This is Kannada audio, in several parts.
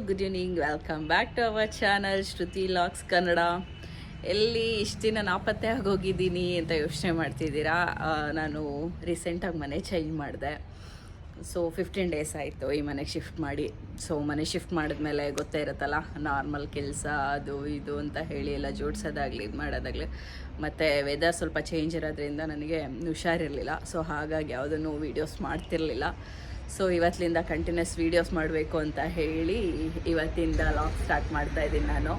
Good evening, welcome back to our channel Shruti Lux Kannada. ಎಲ್ಲಿ ಇಷ್ಟು ದಿನ ನಾಪತ್ತೆ ಆಗೋಗಿದ್ದೀನಿ ಅಂತ ಯೋಚನೆ ಮಾಡ್ತಿದ್ದೀರಾ. ನಾನು ರೀಸೆಂಟಾಗಿ ಮನೆ ಚೇಂಜ್ ಮಾಡಿದೆ. ಸೊ 15 ಡೇಸ್ ಆಯಿತು ಈ ಮನೆಗೆ ಶಿಫ್ಟ್ ಮಾಡಿ. ಸೊ ಮನೆ ಶಿಫ್ಟ್ ಮಾಡಿದ್ಮೇಲೆ ಗೊತ್ತೇ ಇರುತ್ತಲ್ಲ, ನಾರ್ಮಲ್ ಕೆಲಸ ಅದು ಇದು ಅಂತ ಹೇಳಿ ಎಲ್ಲ ಜೋಡಿಸೋದಾಗಲಿ ಇದು ಮಾಡೋದಾಗಲಿ. ಮತ್ತು ವೆದರ್ ಸ್ವಲ್ಪ ಚೇಂಜ್ ಇರೋದ್ರಿಂದ ನನಗೆ ಹುಷಾರಿರಲಿಲ್ಲ. ಸೊ ಹಾಗಾಗಿ ಯಾವುದನ್ನು ವೀಡಿಯೋಸ್ ಮಾಡ್ತಿರಲಿಲ್ಲ. ಸೊ ಇವತ್ತಿಂದ ಕಂಟಿನ್ಯೂಸ್ ವೀಡಿಯೋಸ್ ಮಾಡಬೇಕು ಅಂತ ಹೇಳಿ ಇವತ್ತಿಂದ ಲಾಗ್ ಸ್ಟಾರ್ಟ್ ಮಾಡ್ತಾಯಿದ್ದೀನಿ ನಾನು.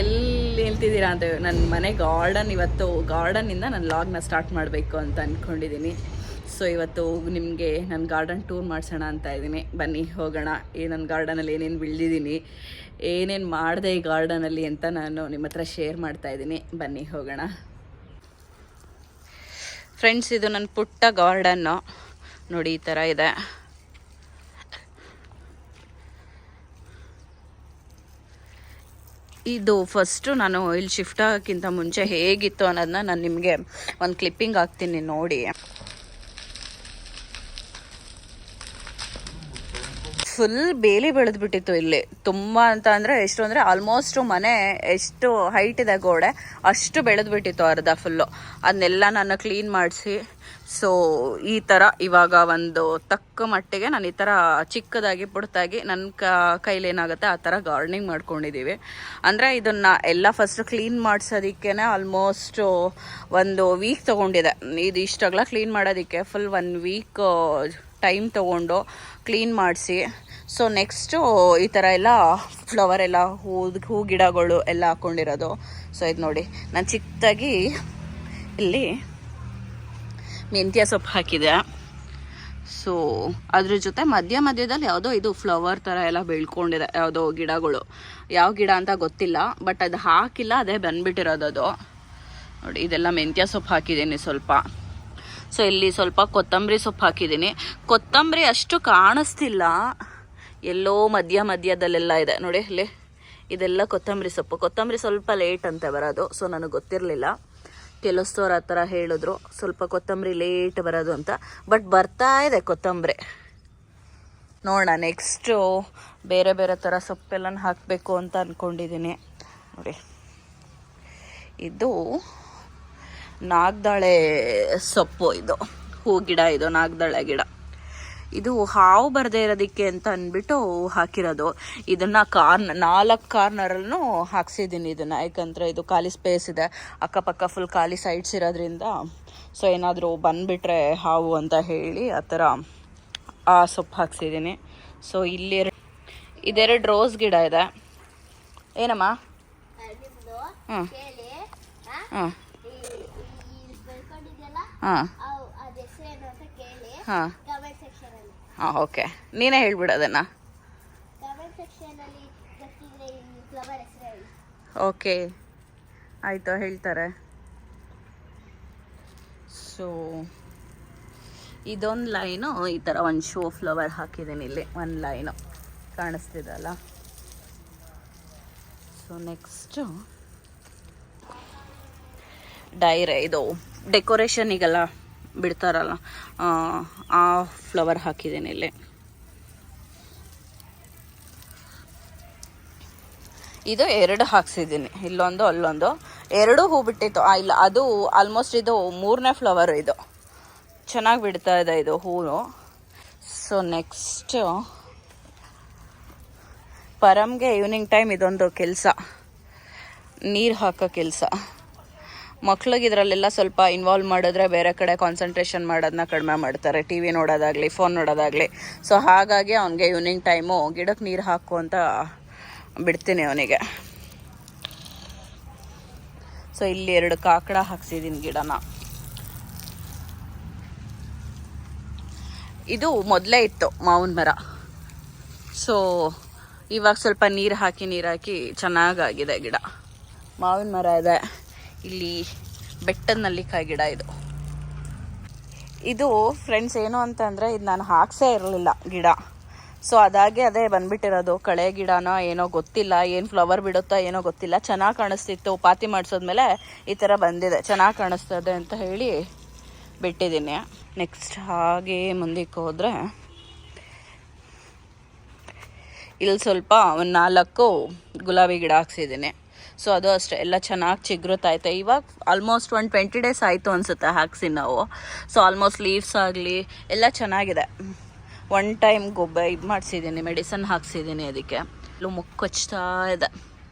ಎಲ್ಲಿ ಹೇಳ್ತಿದ್ದೀರಾ ಅಂತ, ನನ್ನ ಮನೆ ಗಾರ್ಡನ್ನಿಂದ ನಾನು ಲಾಗ್ನ ಸ್ಟಾರ್ಟ್ ಮಾಡಬೇಕು ಅಂತ ಅಂದ್ಕೊಂಡಿದ್ದೀನಿ. ಸೊ ಇವತ್ತು ನಿಮಗೆ ನನ್ನ ಗಾರ್ಡನ್ ಟೂರ್ ಮಾಡಿಸೋಣ ಅಂತ ಇದ್ದೀನಿ. ಬನ್ನಿ ಹೋಗೋಣ. ನನ್ನ ಗಾರ್ಡನಲ್ಲಿ ಏನೇನು ಬೆಳೆದಿದ್ದೀನಿ, ಏನೇನು ಮಾಡಿದೆ ಈ ಗಾರ್ಡನಲ್ಲಿ ಅಂತ ನಾನು ನಿಮ್ಮ ಹತ್ರ ಶೇರ್ ಮಾಡ್ತಾಯಿದ್ದೀನಿ. ಬನ್ನಿ ಹೋಗೋಣ ಫ್ರೆಂಡ್ಸ್. ಇದು ನನ್ನ ಪುಟ್ಟ ಗಾರ್ಡನ್ನು ನೋಡಿ, ಈ ಥರ ಇದೆ. ಇದು ಫಸ್ಟು ನಾನು ಇಲ್ಲಿ ಶಿಫ್ಟ್ ಆಗೋಕ್ಕಿಂತ ಮುಂಚೆ ಹೇಗಿತ್ತು ಅನ್ನೋದನ್ನ ನಾನು ನಿಮಗೆ ಒಂದು ಕ್ಲಿಪ್ಪಿಂಗ್ ಹಾಕ್ತೀನಿ ನೋಡಿ. ಫುಲ್ ಬೇಲಿ ಬೆಳೆದ್ಬಿಟ್ಟಿತ್ತು ಇಲ್ಲಿ ತುಂಬ ಅಂತ ಅಂದರೆ ಎಷ್ಟು ಅಂದರೆ ಆಲ್ಮೋಸ್ಟು ಮನೆ ಎಷ್ಟು ಹೈಟ್ ಇದೆ ಗೋಡೆ ಅಷ್ಟು ಬೆಳೆದ್ಬಿಟ್ಟಿತ್ತು ಅರ್ಧ ಫುಲ್ಲು. ಅದನ್ನೆಲ್ಲ ನಾನು ಕ್ಲೀನ್ ಮಾಡಿಸಿ ಸೊ ಈ ಥರ ಇವಾಗ ಒಂದು ತಕ್ಕ ಮಟ್ಟಿಗೆ ನಾನು ಈ ಥರ ಚಿಕ್ಕದಾಗಿ ಪುಡ್ತಾಗಿ ನನ್ನ ಕೈಲಿ ಏನಾಗುತ್ತೆ ಆ ಥರ ಗಾರ್ಡನಿಂಗ್ ಮಾಡ್ಕೊಂಡಿದ್ದೀವಿ. ಅಂದರೆ ಇದನ್ನು ಎಲ್ಲ ಫಸ್ಟ್ ಕ್ಲೀನ್ ಮಾಡಿಸೋದಕ್ಕೇ ಆಲ್ಮೋಸ್ಟು ಒಂದು ವೀಕ್ ತೊಗೊಂಡಿದೆ. ಇದು ಇಷ್ಟಾಗಲ ಕ್ಲೀನ್ ಮಾಡೋದಕ್ಕೆ ಫುಲ್ 1 ವೀಕ್ ಟೈಮ್ ತೊಗೊಂಡು ಕ್ಲೀನ್ ಮಾಡಿಸಿ. ಸೊ ನೆಕ್ಸ್ಟು ಈ ಥರ ಎಲ್ಲ ಫ್ಲವರ್ ಎಲ್ಲ ಹೂ ಗಿಡಗಳು ಎಲ್ಲ ಹಾಕ್ಕೊಂಡಿರೋದು. ಸೊ ಇದು ನೋಡಿ, ನಾನು ಚಿಕ್ಕದಾಗಿ ಇಲ್ಲಿ ಮೆಂತ್ಯ ಸೊಪ್ಪು ಹಾಕಿದೆ. ಸೊ ಅದ್ರ ಜೊತೆ ಮಧ್ಯದಲ್ಲಿ ಯಾವುದೋ ಇದು ಫ್ಲವರ್ ಥರ ಎಲ್ಲ ಬೆಳ್ಕೊಂಡಿದೆ, ಯಾವುದೋ ಗಿಡಗಳು. ಯಾವ ಗಿಡ ಅಂತ ಗೊತ್ತಿಲ್ಲ, ಬಟ್ ಅದು ಹಾಕಿಲ್ಲ, ಅದೇ ಬಂದ್ಬಿಟ್ಟಿರೋದು ಅದು ನೋಡಿ. ಇದೆಲ್ಲ ಮೆಂತ್ಯ ಸೊಪ್ಪು ಹಾಕಿದ್ದೀನಿ ಸ್ವಲ್ಪ. ಸೊ ಇಲ್ಲಿ ಸ್ವಲ್ಪ ಕೊತ್ತಂಬರಿ ಸೊಪ್ಪು ಹಾಕಿದ್ದೀನಿ. ಕೊತ್ತಂಬರಿ ಅಷ್ಟು ಕಾಣಿಸ್ತಿಲ್ಲ, ಎಲ್ಲೋ ಮಧ್ಯದಲ್ಲೆಲ್ಲ ಇದೆ ನೋಡಿ ಇಲ್ಲಿ. ಇದೆಲ್ಲ ಕೊತ್ತಂಬರಿ ಸೊಪ್ಪು. ಕೊತ್ತಂಬರಿ ಸ್ವಲ್ಪ ಲೇಟ್ ಅಂತ ಬರೋದು. ಸೊ ನನಗೆ ಗೊತ್ತಿರಲಿಲ್ಲ. ಕೆಲಸದವ್ರು ಆ ಥರ ಹೇಳಿದ್ರು, ಸ್ವಲ್ಪ ಕೊತ್ತಂಬರಿ ಲೇಟ್ ಬರೋದು ಅಂತ. ಬಟ್ ಬರ್ತಾ ಇದೆ ಕೊತ್ತಂಬರಿ. ನೋಡೋಣ ನೆಕ್ಸ್ಟು ಬೇರೆ ಬೇರೆ ಥರ ಸೊಪ್ಪೆಲ್ಲ ಹಾಕಬೇಕು ಅಂತ ಅಂದ್ಕೊಂಡಿದ್ದೀನಿ ನೋಡಿ. ಇದು ನಾಗದಾಳೆ ಸೊಪ್ಪು, ಇದು ಹೂ ಗಿಡ, ಇದು ನಾಗದಾಳೆ ಗಿಡ. ಇದು ಹಾವು ಬರದೇ ಇರೋದಕ್ಕೆ ಅಂತ ಅಂದ್ಬಿಟ್ಟು ಹಾಕಿರೋದು. ಇದನ್ನು 4 ಕಾರ್ನರಲ್ಲೂ ಹಾಕ್ಸಿದ್ದೀನಿ ಇದನ್ನು. ಯಾಕಂದರೆ ಇದು ಖಾಲಿ ಸ್ಪೇಸ್ ಇದೆ, ಅಕ್ಕಪಕ್ಕ ಫುಲ್ ಖಾಲಿ ಸೈಡ್ಸ್ ಇರೋದ್ರಿಂದ. ಸೊ ಏನಾದರೂ ಬಂದುಬಿಟ್ರೆ ಹಾವು ಅಂತ ಹೇಳಿ ಆ ಥರ ಆ ಸೊಪ್ಪು ಹಾಕ್ಸಿದ್ದೀನಿ. ಸೊ ಇಲ್ಲಿ ಇದೆರಡು ರೋಸ್ ಗಿಡ ಇದೆ. ಏನಮ್ಮ? ಹಾಂ ಹಾಂ ಹಾಂ ಹಾಂ ಹಾಂ ಓಕೆ, ನೀನೇ ಹೇಳ್ಬಿಡೋದನ್ನು. ಓಕೆ ಆಯಿತು, ಹೇಳ್ತಾರೆ. ಸೊ ಇದೊಂದು ಲೈನು ಈ ಥರ ಒಂದು ಶೋ ಫ್ಲವರ್ ಹಾಕಿದ್ದೀನಿ ಇಲ್ಲಿ, ಒಂದು ಲೈನು ಕಾಣಿಸ್ತಿದಲ್ಲ. ಸೊ ನೆಕ್ಸ್ಟು ಡೈರೆ, ಇದು ಡೆಕೋರೇಷನಿಗೆಲ್ಲ ಬಿಡ್ತಾರಲ್ಲ ಆ ಫ್ಲವರ್ ಹಾಕಿದ್ದೀನಿ ಇಲ್ಲಿ. ಇದು 2 ಹಾಕ್ಸಿದ್ದೀನಿ, ಇಲ್ಲೊಂದು ಅಲ್ಲೊಂದು. 2 ಹೂ ಬಿಟ್ಟಿತ್ತು. ಇಲ್ಲ, ಅದು ಆಲ್ಮೋಸ್ಟ್ ಇದು 3ನೇ ಫ್ಲವರು. ಇದು ಚೆನ್ನಾಗಿ ಬಿಡ್ತಾ ಇದೆ ಇದು ಹೂವು. ಸೊ ನೆಕ್ಸ್ಟು ಪರಮ್ಗೆ ಈವ್ನಿಂಗ್ ಟೈಮ್ ಇದೊಂದು ಕೆಲಸ, ನೀರು ಹಾಕೋ ಕೆಲಸ. ಮಕ್ಳಿಗೆ ಇದರಲ್ಲೆಲ್ಲ ಸ್ವಲ್ಪ ಇನ್ವಾಲ್ವ್ ಮಾಡಿದ್ರೆ ಬೇರೆ ಕಡೆ ಕಾನ್ಸಂಟ್ರೇಷನ್ ಮಾಡೋದನ್ನ ಕಡಿಮೆ ಮಾಡ್ತಾರೆ, ಟಿ ವಿ ನೋಡೋದಾಗಲಿ ಫೋನ್ ನೋಡೋದಾಗಲಿ. ಸೊ ಹಾಗಾಗಿ ಅವನಿಗೆ ಈವ್ನಿಂಗ್ ಟೈಮು ಗಿಡಕ್ಕೆ ನೀರು ಹಾಕು ಅಂತ ಬಿಡ್ತೀನಿ ಅವನಿಗೆ. ಸೊ ಇಲ್ಲಿ 2 ಕಾಕಡ ಹಾಕ್ಸಿದ್ದೀನಿ ಗಿಡನ. ಇದು ಮೊದಲೇ ಇತ್ತು ಮಾವಿನ ಮರ. ಸೊ ಇವಾಗ ಸ್ವಲ್ಪ ನೀರು ಹಾಕಿ ಚೆನ್ನಾಗಾಗಿದೆ ಗಿಡ. ಮಾವಿನ ಮರ ಇದೆ. ಇಲ್ಲಿ ಬೆಟ್ಟದ ನಲ್ಲಿಕಾಯಿ ಗಿಡ ಇದು ಫ್ರೆಂಡ್ಸ್. ಏನು ಅಂತ ಅಂದರೆ ಇದು ನಾನು ಹಾಕ್ಸೇ ಇರಲಿಲ್ಲ ಗಿಡ. ಸೊ ಅದೇ ಬಂದ್ಬಿಟ್ಟಿರೋದು. ಕಳೆ ಗಿಡನೋ ಏನೋ ಗೊತ್ತಿಲ್ಲ, ಏನು ಫ್ಲವರ್ ಬಿಡುತ್ತೋ ಏನೋ ಗೊತ್ತಿಲ್ಲ. ಚೆನ್ನಾಗಿ ಕಾಣಿಸ್ತಿತ್ತು, ಪಾತಿ ಮಾಡಿಸೋದ್ಮೇಲೆ ಈ ಥರ ಬಂದಿದೆ, ಚೆನ್ನಾಗಿ ಕಾಣಿಸ್ತದೆ ಅಂತ ಹೇಳಿ ಬಿಟ್ಟಿದ್ದೀನಿ. ನೆಕ್ಸ್ಟ್ ಹಾಗೆ ಮುಂದಕ್ಕೆ ಹೋದರೆ ಇಲ್ಲಿ ಸ್ವಲ್ಪ ಒಂದು 4 ಗುಲಾಬಿ ಗಿಡ ಹಾಕ್ಸಿದ್ದೀನಿ. ಸೊ ಅದು ಅಷ್ಟೇ ಎಲ್ಲ ಚೆನ್ನಾಗಿ ಚಿಗುರುತ್ತೈತೆ. ಇವಾಗ ಆಲ್ಮೋಸ್ಟ್ 20 ಡೇಸ್ ಆಯಿತು ಅನಿಸುತ್ತೆ ಹಾಕ್ಸಿ ನಾವು. ಸೊ ಆಲ್ಮೋಸ್ಟ್ ಲೀವ್ಸ್ ಆಗಲಿ ಎಲ್ಲ ಚೆನ್ನಾಗಿದೆ. ಒನ್ ಟೈಮ್ ಇದು ಮಾಡಿಸಿದ್ದೀನಿ, ಮೆಡಿಸನ್ ಹಾಕ್ಸಿದ್ದೀನಿ ಅದಕ್ಕೆ. ಇಲ್ಲೂ ಮುಕ್ಕು ಹಚ್ತಾ ಇದೆ,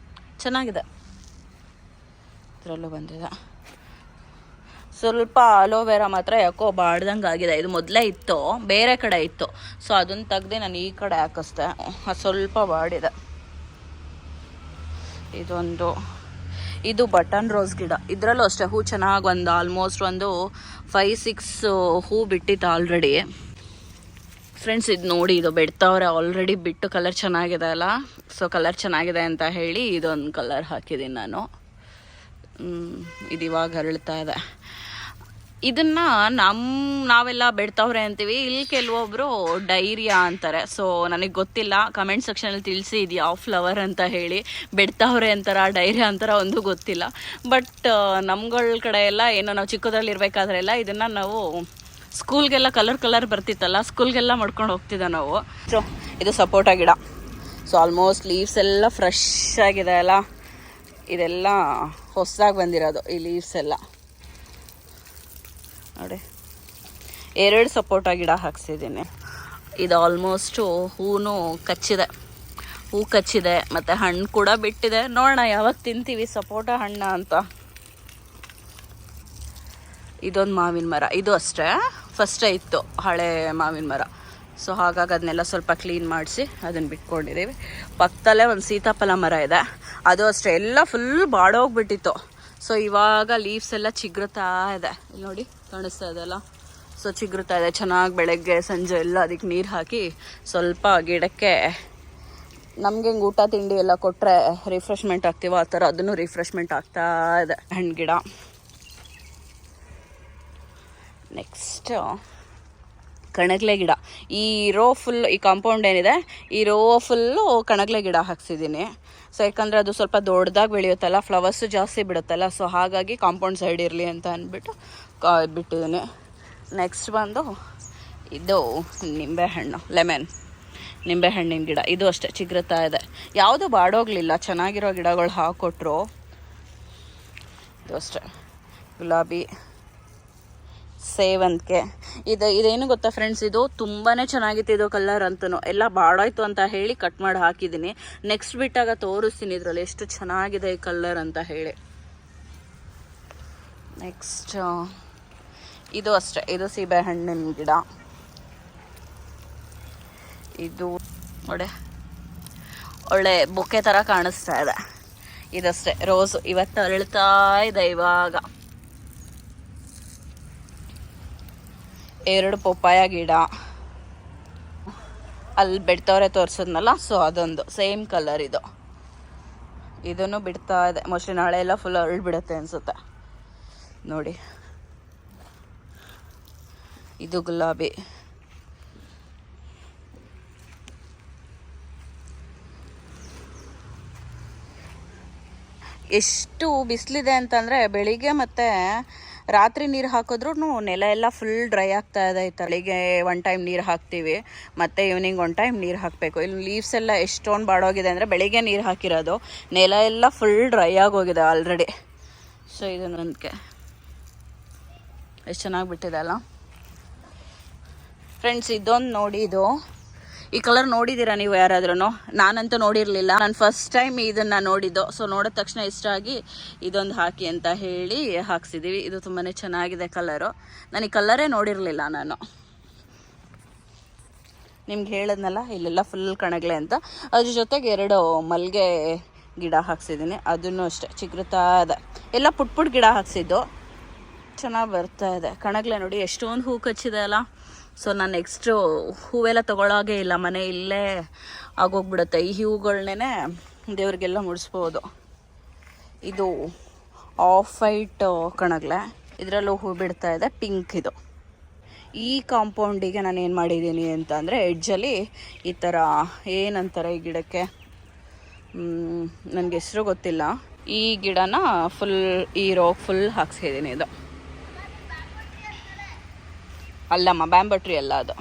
ಚೆನ್ನಾಗಿದೆ. ಇದರಲ್ಲೂ ಬಂದಿದೆ. ಸ್ವಲ್ಪ ಅಲೋವೆರಾ ಮಾತ್ರ ಯಾಕೋ ಬಾಡ್ದಂಗೆ ಆಗಿದೆ. ಇದು ಮೊದಲೇ ಇತ್ತು, ಬೇರೆ ಕಡೆ ಇತ್ತು. ಸೊ ಅದನ್ನು ತೆಗ್ದು ನಾನು ಈ ಕಡೆ ಹಾಕಿಸ್ದೆ. ಅದು ಸ್ವಲ್ಪ ಬಾಡಿದೆ. ಇದು ಬಟನ್ ರೋಸ್ ಗಿಡ. ಇದರಲ್ಲೂ ಅಷ್ಟೇ ಹೂ ಚೆನ್ನಾಗಿ ಆಲ್ಮೋಸ್ಟ್ 5-6 ಹೂ ಬಿಟ್ಟಿತ್ತು ಆಲ್ರೆಡಿ. ಫ್ರೆಂಡ್ಸ್ ಇದು ನೋಡಿ, ಇದು ಬಿಡ್ತಾವ್ರೆ ಆಲ್ರೆಡಿ. ಬಿಟ್ಟು ಕಲರ್ ಚೆನ್ನಾಗಿದೆ ಅಲ್ಲ. ಸೊ ಕಲರ್ ಚೆನ್ನಾಗಿದೆ ಅಂತ ಹೇಳಿ ಇದೊಂದು ಕಲರ್ ಹಾಕಿದ್ದೀನಿ ನಾನು. ಇದು ಇವಾಗ ಅರಳ್ತಾ ಇದೆ. ಇದನ್ನು ನಾವೆಲ್ಲ ಬಿಡ್ತಾವ್ರೆ ಅಂತೀವಿ, ಇಲ್ಲಿ ಕೆಲವೊಬ್ಬರು ಡೈರಿಯಾ ಅಂತಾರೆ. ಸೊ ನನಗೆ ಗೊತ್ತಿಲ್ಲ, ಕಮೆಂಟ್ ಸೆಕ್ಷನಲ್ಲಿ ತಿಳಿಸಿ ಇದು ಯಾವ ಫ್ಲವರ್ ಅಂತ ಹೇಳಿ. ಬಿಡ್ತಾವ್ರೆ ಅಂತಾರ, ಡೈರಿಯಾ ಅಂತಾರ, ಒಂದು ಗೊತ್ತಿಲ್ಲ. ಬಟ್ ನಮ್ಗಳ ಕಡೆ ಎಲ್ಲ ಏನೋ ನಾವು ಚಿಕ್ಕದ್ರಲ್ಲಿರ್ಬೇಕಾದ್ರೆ ಎಲ್ಲ ಇದನ್ನು ನಾವು ಸ್ಕೂಲ್ಗೆಲ್ಲ ಕಲರ್ ಬರ್ತಿತ್ತಲ್ಲ, ಸ್ಕೂಲ್ಗೆಲ್ಲ ಮಾಡ್ಕೊಂಡು ಹೋಗ್ತಿದ್ದ ನಾವು. ಸೊ ಇದು ಸಪೋಟ ಗಿಡ. ಸೊ ಆಲ್ಮೋಸ್ಟ್ ಲೀವ್ಸ್ ಎಲ್ಲ ಫ್ರೆಶ್ ಆಗಿದೆ ಅಲ್ಲ. ಇದೆಲ್ಲ ಹೊಸದಾಗಿ ಬಂದಿರೋದು ಈ ಲೀವ್ಸ್ ಎಲ್ಲ ನೋಡಿ. 2 ಸಪೋಟ ಗಿಡ ಹಾಕ್ಸಿದ್ದೀನಿ. ಇದು ಆಲ್ಮೋಸ್ಟು ಹೂ ಕಚ್ಚಿದೆ ಮತ್ತು ಹಣ್ಣು ಕೂಡ ಬಿಟ್ಟಿದೆ. ನೋಡೋಣ ಯಾವಾಗ ತಿಂತೀವಿ ಸಪೋಟ ಹಣ್ಣು ಅಂತ. ಇದೊಂದು ಮಾವಿನ ಮರ. ಇದು ಅಷ್ಟೇ ಫಸ್ಟೇ ಇತ್ತು ಹಳೆ ಮಾವಿನ ಮರ. ಸೊ ಹಾಗಾಗಿ ಅದನ್ನೆಲ್ಲ ಸ್ವಲ್ಪ ಕ್ಲೀನ್ ಮಾಡಿಸಿ ಅದನ್ನು ಬಿಟ್ಕೊಂಡಿದ್ದೀವಿ. ಪಕ್ಕದಲ್ಲೇ ಒಂದು ಸೀತಾಫಲ ಮರ ಇದೆ. ಅದು ಅಷ್ಟೇ ಎಲ್ಲ ಫುಲ್ ಬಾಡೋಗ್ಬಿಟ್ಟಿತ್ತು. ಸೊ ಇವಾಗ ಲೀವ್ಸ್ ಎಲ್ಲ ಚಿಗುರುತ್ತಾ ಇದೆ. ಇಲ್ಲಿ ನೋಡಿ ಕಾಣಿಸ್ತಾ ಇದೆಲ್ಲ. ಸೊ ಚಿಗುರುತ್ತಾ ಇದೆ ಚೆನ್ನಾಗಿ. ಬೆಳಗ್ಗೆ ಸಂಜೆ ಎಲ್ಲ ಅದಕ್ಕೆ ನೀರು ಹಾಕಿ ಸ್ವಲ್ಪ ಗಿಡಕ್ಕೆ ನಮ್ಗೆ ಹೆಂಗೆ ಊಟ ತಿಂಡಿ ಎಲ್ಲ ಕೊಟ್ಟರೆ ರಿಫ್ರೆಶ್ಮೆಂಟ್ ಆಗ್ತೀವೋ ಆ ಥರ ಅದನ್ನು ರಿಫ್ರೆಶ್ಮೆಂಟ್ ಆಗ್ತಾ ಇದೆ. ಹಣ್ಣು ಗಿಡ. ನೆಕ್ಸ್ಟ್ ಕಣಗ್ಲೆ ಗಿಡ. ಈ ರೋ ಫುಲ್, ಈ ಕಾಂಪೌಂಡ್ ಏನಿದೆ ಈ ರೋ ಫುಲ್ಲು ಕಣಗ್ಲೆ ಗಿಡ ಹಾಕ್ಸಿದ್ದೀನಿ. ಸೊ ಯಾಕಂದರೆ ಅದು ಸ್ವಲ್ಪ ದೊಡ್ಡದಾಗಿ ಬೆಳೆಯುತ್ತಲ್ಲ, ಫ್ಲವರ್ಸು ಜಾಸ್ತಿ ಬಿಡುತ್ತಲ್ಲ. ಸೊ ಹಾಗಾಗಿ ಕಾಂಪೌಂಡ್ ಸೈಡ್ ಇರಲಿ ಅಂತ ಅಂದ್ಬಿಟ್ಟು ಬಿಟ್ಟಿದ್ದೀನಿ. ನೆಕ್ಸ್ಟ್ ಬಂದು ಇದು ನಿಂಬೆಹಣ್ಣಿನ ಗಿಡ. ಇದು ಅಷ್ಟೇ ಚಿಗುರುತ್ತಾ ಇದೆ. ಯಾವುದು ಬಾಡೋಗಲಿಲ್ಲ, ಚೆನ್ನಾಗಿರೋ ಗಿಡಗಳು ಹಾಕ್ಕೊಟ್ರು. ಇದು ಅಷ್ಟೇ. ಗುಲಾಬಿ, ಸೇವಂತಿಗೆ. ಇದೇನು ಗೊತ್ತಾ ಫ್ರೆಂಡ್ಸ್, ಇದು ತುಂಬಾ ಚೆನ್ನಾಗಿತ್ತು ಇದು ಕಲರ್ ಅಂತೂ. ಎಲ್ಲ ಬಾಡಾಯ್ತು ಅಂತ ಹೇಳಿ ಕಟ್ ಮಾಡಿ ಹಾಕಿದ್ದೀನಿ. ನೆಕ್ಸ್ಟ್ ಬಿಟ್ಟಾಗ ತೋರಿಸ್ತೀನಿ ಇದರಲ್ಲಿ ಎಷ್ಟು ಚೆನ್ನಾಗಿದೆ ಈ ಕಲರ್ ಅಂತ ಹೇಳಿ. ನೆಕ್ಸ್ಟ್ ಇದು ಅಷ್ಟೇ. ಇದು ಸೀಬೆಹಣ್ಣಿನ ಗಿಡ. ಇದು ಒಳ್ಳೆ ಬೊಕ್ಕೆ ಥರ ಕಾಣಿಸ್ತಾ ಇದೆ. ಇದಷ್ಟೇ ರೋಸು. ಇವತ್ತು ಅರಳ್ತಾ ಇದೆ ಇವಾಗ. 2 ಪಪ್ಪಾಯ ಗಿಡ. ಅಲ್ಲಿ ಬಿಡ್ತವ್ರೆ ತೋರಿಸಿದ್ನಲ್ಲ, ಸೊ ಅದೊಂದು ಸೇಮ್ ಕಲರ್. ಇದನ್ನು ಬಿಡ್ತಾ ಇದೆ. ಮೋಸ್ಟ್ಲಿ ನಾಳೆ ಎಲ್ಲ ಫುಲ್ ಅರಳ್ಬಿಡುತ್ತೆ ಅನಿಸುತ್ತೆ ನೋಡಿ. ಇದು ಗುಲಾಬಿ. ಎಷ್ಟು ಬಿಸಿಲಿದೆ ಅಂತಂದರೆ ಬೆಳಿಗ್ಗೆ ಮತ್ತು ರಾತ್ರಿ ನೀರು ಹಾಕಿದ್ರೂ ನೆಲ ಎಲ್ಲ ಫುಲ್ ಡ್ರೈ ಆಗ್ತಾ ಇದೆ. ಬೆಳಿಗ್ಗೆ 1 ಟೈಮ್ ನೀರು ಹಾಕ್ತೀವಿ, ಮತ್ತು ಈವ್ನಿಂಗ್ 1 ಟೈಮ್ ನೀರು ಹಾಕಬೇಕು. ಇಲ್ಲಿ ಲೀವ್ಸ್ ಎಲ್ಲ ಎಷ್ಟೊಂದು ಬಾಡೋಗಿದೆ ಅಂದರೆ ಬೆಳಿಗ್ಗೆ ನೀರು ಹಾಕಿರೋದು, ನೆಲ ಎಲ್ಲ ಫುಲ್ ಡ್ರೈ ಆಗೋಗಿದೆ ಆಲ್ರೆಡಿ. ಸೊ ಇದು ನನಗೆ ಎಷ್ಟು ಚೆನ್ನಾಗಿ ಬಿಟ್ಟಿದೆ ಅಲ್ಲ ಫ್ರೆಂಡ್ಸ್. ಇದೊಂದು ನೋಡಿ, ಈ ಕಲರ್ ನೋಡಿದ್ದೀರಾ ನೀವು ಯಾರಾದ್ರೂ? ನಾನಂತೂ ನೋಡಿರಲಿಲ್ಲ. ನಾನು ಫಸ್ಟ್ ಟೈಮ್ ಇದನ್ನು ನೋಡಿದ್ದು. ಸೊ ನೋಡಿದ ತಕ್ಷಣ ಇಷ್ಟ ಆಗಿ ಇದೊಂದು ಹಾಕಿ ಅಂತ ಹೇಳಿ ಹಾಕ್ಸಿದ್ದೀವಿ. ಇದು ತುಂಬಾ ಚೆನ್ನಾಗಿದೆ ಕಲರು. ನಾನು ಈ ಕಲರೇ ನೋಡಿರಲಿಲ್ಲ ನಾನು. ನಿಮ್ಗೆ ಹೇಳಿದ್ನಲ್ಲ ಇಲ್ಲೆಲ್ಲ ಫುಲ್ ಕಣಗ್ಲೆ ಅಂತ. ಅದ್ರ ಜೊತೆಗೆ 2 ಮಲ್ಲಿಗೆ ಗಿಡ ಹಾಕ್ಸಿದ್ದೀನಿ. ಅದನ್ನು ಅಷ್ಟೇ ಚಿಗುರುತ್ತಾ ಇದೆ. ಎಲ್ಲ ಪುಟ್ ಗಿಡ ಹಾಕ್ಸಿದ್ದು, ಚೆನ್ನಾಗಿ ಬರ್ತಾ ಇದೆ. ಕಣಗ್ಲೆ ನೋಡಿ ಎಷ್ಟೊಂದು ಹೂ ಕಚ್ಚಿದೆ ಅಲ್ಲ. ಸೊ ನಾನು ನೆಕ್ಸ್ಟು ಹೂವೆಲ್ಲ ತೊಗೊಳೋಗೇ ಇಲ್ಲ, ಮನೆ ಇಲ್ಲೇ ಆಗೋಗ್ಬಿಡುತ್ತೆ. ಈ ಹೂಗಳನ್ನೇ ದೇವ್ರಿಗೆಲ್ಲ ಮುಡಿಸ್ಬೋದು. ಇದು ಆಫ್ ವೈಟ್ ಕಣಗ್ಲೆ. ಇದರಲ್ಲೂ ಹೂ ಬಿಡ್ತಾ ಇದೆ, ಪಿಂಕ್. ಇದು ಈ ಕಾಂಪೌಂಡಿಗೆ ನಾನು ಏನು ಮಾಡಿದ್ದೀನಿ ಅಂತ ಅಂದರೆ ಎಡ್ಜಲ್ಲಿ ಈ ಥರ ಏನಂತಾರೆ ಈ ಗಿಡಕ್ಕೆ, ನನಗೆ ಹೆಸರು ಗೊತ್ತಿಲ್ಲ. ಈ ಗಿಡನ ಫುಲ್ ಈ ರೋ ಫುಲ್ ಹಾಕ್ಸಿದ್ದೀನಿ. ಇದು ಅಲ್ಲಮ್ಮ, ಬ್ಯಾಂಬೋ ಟ್ರೀ ಅಲ್ಲ ಅದು.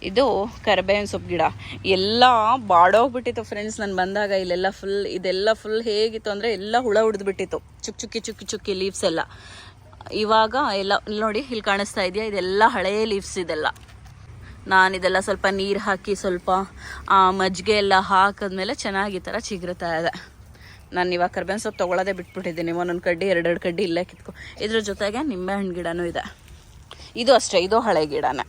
ಇದು ಕರಿಬೇವಿನ ಸೊಪ್ಪು ಗಿಡ ಎಲ್ಲ ಬಾಡೋಗ್ಬಿಟ್ಟಿತ್ತು ಫ್ರೆಂಡ್ಸ್. ನಾನು ಬಂದಾಗ ಇಲ್ಲೆಲ್ಲ ಇದೆಲ್ಲ ಫುಲ್ ಹೇಗಿತ್ತು ಅಂದರೆ ಎಲ್ಲ ಹುಳ ಹಿಡಿದ್ಬಿಟ್ಟಿತ್ತು, ಚುಕ್ಕಿ ಲೀವ್ಸ್ ಎಲ್ಲ. ಇವಾಗ ಎಲ್ಲ ನೋಡಿ ಇಲ್ಲಿ ಕಾಣಿಸ್ತಾ ಇದೆಯಾ, ಇದೆಲ್ಲ ಹಳೇ ಲೀವ್ಸ್ ಇದೆಲ್ಲ. ನಾನಿದೆಲ್ಲ ಸ್ವಲ್ಪ ನೀರು ಹಾಕಿ ಸ್ವಲ್ಪ ಮಜ್ಜಿಗೆ ಎಲ್ಲ ಹಾಕಿದ್ಮೇಲೆ ಚೆನ್ನಾಗಿ ಈ ಥರ ಚಿಗುರ್ತಾ ಇದೆ. ನಾನು ಇವಾಗ ಕರಿಬೇವಿನ ಸೊಪ್ಪು ತೊಗೊಳ್ಳೋದೇ ಬಿಟ್ಬಿಟ್ಟಿದ್ದೀನಿ. ಒಂದೊಂದು ಕಡ್ಡಿ ಎರಡೆರಡು ಕಡ್ಡಿ ಇಲ್ಲೇ ಕಿತ್ಕೊ. ಇದ್ರ ಜೊತೆಗೆ ನಿಂಬೆಹಣ್ಣು ಗಿಡನೂ ಇದೆ. ಇದು ಅಷ್ಟೇ, ಇದು ಹಳೆ ಗಿಡನೇ.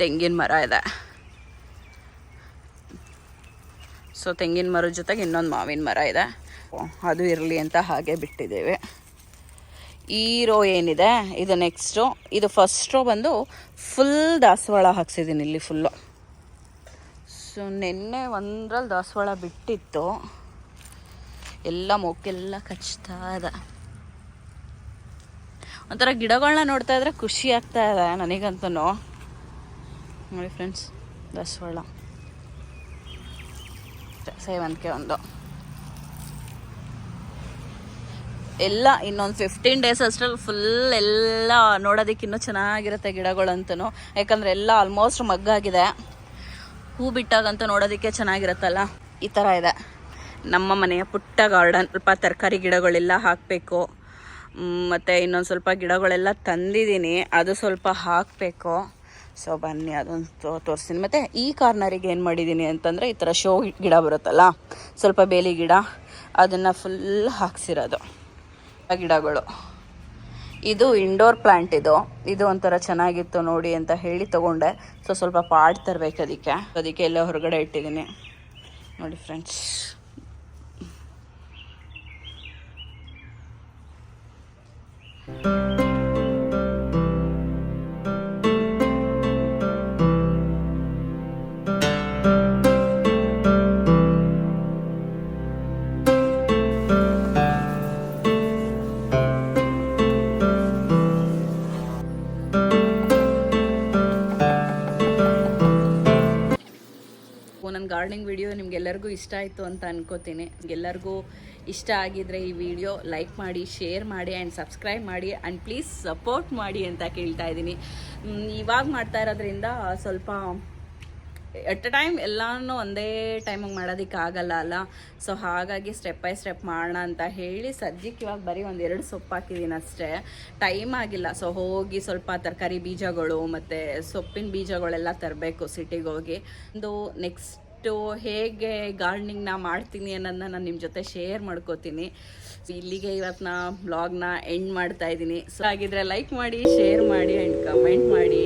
ತೆಂಗಿನ ಮರ ಇದೆ. ಸೊ ತೆಂಗಿನ ಮರದ ಜೊತೆಗೆ ಇನ್ನೊಂದು ಮಾವಿನ ಮರ ಇದೆ, ಅದು ಇರಲಿ ಅಂತ ಹಾಗೆ ಬಿಟ್ಟಿದ್ದೇವೆ. ಈ ರೋ ಏನಿದೆ ಇದು ನೆಕ್ಸ್ಟು. ಇದು ಫಸ್ಟ್ ರೋ ಬಂದು ಫುಲ್ ದಾಸವಾಳ ಹಾಕ್ಸಿದ್ದೀನಿ ಇಲ್ಲಿ ಫುಲ್ಲು. ಸೊ ನೆನ್ನೆ ಒಂದ್ರಲ್ಲಿ ದಾಸವಾಳ ಬಿಟ್ಟಿತ್ತು, ಎಲ್ಲ ಮೊಕ್ಕೆಲ್ಲ ಕಚ್ತಾ ಇದೆ. ಒಂಥರ ಗಿಡಗಳನ್ನ ನೋಡ್ತಾ ಇದ್ರೆ ಖುಷಿ ಆಗ್ತಾ ಇದೆ ನನಗಂತೂ. ನೋಡಿ ಫ್ರೆಂಡ್ಸ್, ದಾಸವಾಳ, ಸೇವಂತಿಗೆ ಒಂದು ಎಲ್ಲ ಇನ್ನೊಂದು 15 ಡೇಸ್ ಅಷ್ಟರಲ್ಲಿ ಫುಲ್ ಎಲ್ಲ ನೋಡೋದಕ್ಕೆ ಇನ್ನೂ ಚೆನ್ನಾಗಿರುತ್ತೆ ಗಿಡಗಳಂತೂ. ಯಾಕಂದರೆ ಎಲ್ಲ ಆಲ್ಮೋಸ್ಟ್ ಮಗ್ಗಾಗಿದೆ. ಹೂ ಬಿಟ್ಟಾಗಂತೂ ನೋಡೋದಕ್ಕೆ ಚೆನ್ನಾಗಿರುತ್ತಲ್ಲ. ಈ ಥರ ಇದೆ ನಮ್ಮ ಮನೆಯ ಪುಟ್ಟ ಗಾರ್ಡನ್. ಸ್ವಲ್ಪ ತರಕಾರಿ ಗಿಡಗಳೆಲ್ಲ ಹಾಕಬೇಕು, ಮತ್ತು ಇನ್ನೊಂದು ಸ್ವಲ್ಪ ಗಿಡಗಳೆಲ್ಲ ತಂದಿದ್ದೀನಿ, ಅದು ಸ್ವಲ್ಪ ಹಾಕಬೇಕು. ಸೊ ಬನ್ನಿ ಅದೊಂದು ತೋರಿಸ್ತೀನಿ. ಮತ್ತು ಈ ಕಾರ್ನರಿಗೆ ಏನು ಮಾಡಿದ್ದೀನಿ ಅಂತಂದರೆ, ಈ ಥರ ಶೋ ಗಿಡ ಬರುತ್ತಲ್ಲ, ಸ್ವಲ್ಪ ಬೇಲಿ ಗಿಡ, ಅದನ್ನು ಫುಲ್ ಹಾಕ್ಸಿರೋದು ಗಿಡಗಳು. ಇದು ಇಂಡೋರ್ ಪ್ಲ್ಯಾಂಟ್. ಇದು ಒಂಥರ ಚೆನ್ನಾಗಿತ್ತು ನೋಡಿ ಅಂತ ಹೇಳಿ ತೊಗೊಂಡೆ. ಸೊ ಸ್ವಲ್ಪ ಪಾಟ್ ತರಬೇಕು ಅದಕ್ಕೆ ಎಲ್ಲ ಹೊರಗಡೆ ಇಟ್ಟಿದ್ದೀನಿ ನೋಡಿ ಫ್ರೆಂಡ್ಸ್. ನನ್ನ ಗಾರ್ಡನಿಂಗ್ ವಿಡಿಯೋ ನಿಮ್ಗೆಲ್ಲರಿಗೂ ಇಷ್ಟ ಆಯಿತು ಅಂತ ಅನ್ಕೋತೀನಿ. ಎಲ್ಲರಿಗೂ ಇಷ್ಟ ಆಗಿದ್ರೆ ಈ ವಿಡಿಯೋ ಲೈಕ್ ಮಾಡಿ, ಶೇರ್ ಮಾಡಿ ಆ್ಯಂಡ್ ಸಬ್ಸ್ಕ್ರೈಬ್ ಮಾಡಿ ಆ್ಯಂಡ್ ಪ್ಲೀಸ್ ಸಪೋರ್ಟ್ ಮಾಡಿ ಅಂತ ಕೇಳ್ತಾ ಇದ್ದೀನಿ. ಇವಾಗ ಮಾಡ್ತಾ ಇರೋದ್ರಿಂದ ಸ್ವಲ್ಪ ಎಟ್ ಅ ಟೈಮ್ ಎಲ್ಲನೂ ಒಂದೇ ಟೈಮಿಗೆ ಮಾಡೋದಕ್ಕೆ ಆಗಲ್ಲ ಅಲ್ಲ. ಸೊ ಹಾಗಾಗಿ ಸ್ಟೆಪ್ ಬೈ ಸ್ಟೆಪ್ ಮಾಡೋಣ ಅಂತ ಹೇಳಿ ಸದ್ಯಕ್ಕೆ ಇವಾಗ ಬರೀ 1-2 ಸೊಪ್ಪು ಹಾಕಿದ್ದೀನಿ ಅಷ್ಟೇ. ಟೈಮ್ ಆಗಿಲ್ಲ. ಸೊ ಹೋಗಿ ಸ್ವಲ್ಪ ತರಕಾರಿ ಬೀಜಗಳು ಮತ್ತು ಸೊಪ್ಪಿನ ಬೀಜಗಳೆಲ್ಲ ತರಬೇಕು ಸಿಟಿಗೆ ಹೋಗಿ. ಒಂದು ನೆಕ್ಸ್ಟು ಹೇಗೆ ಗಾರ್ಡನಿಂಗ್ನ ಮಾಡ್ತೀನಿ ಅನ್ನೋದನ್ನ ನಾನು ನಿಮ್ಮ ಜೊತೆ ಶೇರ್ ಮಾಡ್ಕೋತೀನಿ. ಇಲ್ಲಿಗೆ ಇವತ್ತಿನ ಬ್ಲಾಗ್ನ ಎಂಡ್ ಮಾಡ್ತಾ ಇದ್ದೀನಿ. ಸೊ ಹಾಗಿದ್ರೆ ಲೈಕ್ ಮಾಡಿ, ಶೇರ್ ಮಾಡಿ ಆ್ಯಂಡ್ ಕಮೆಂಟ್ ಮಾಡಿ.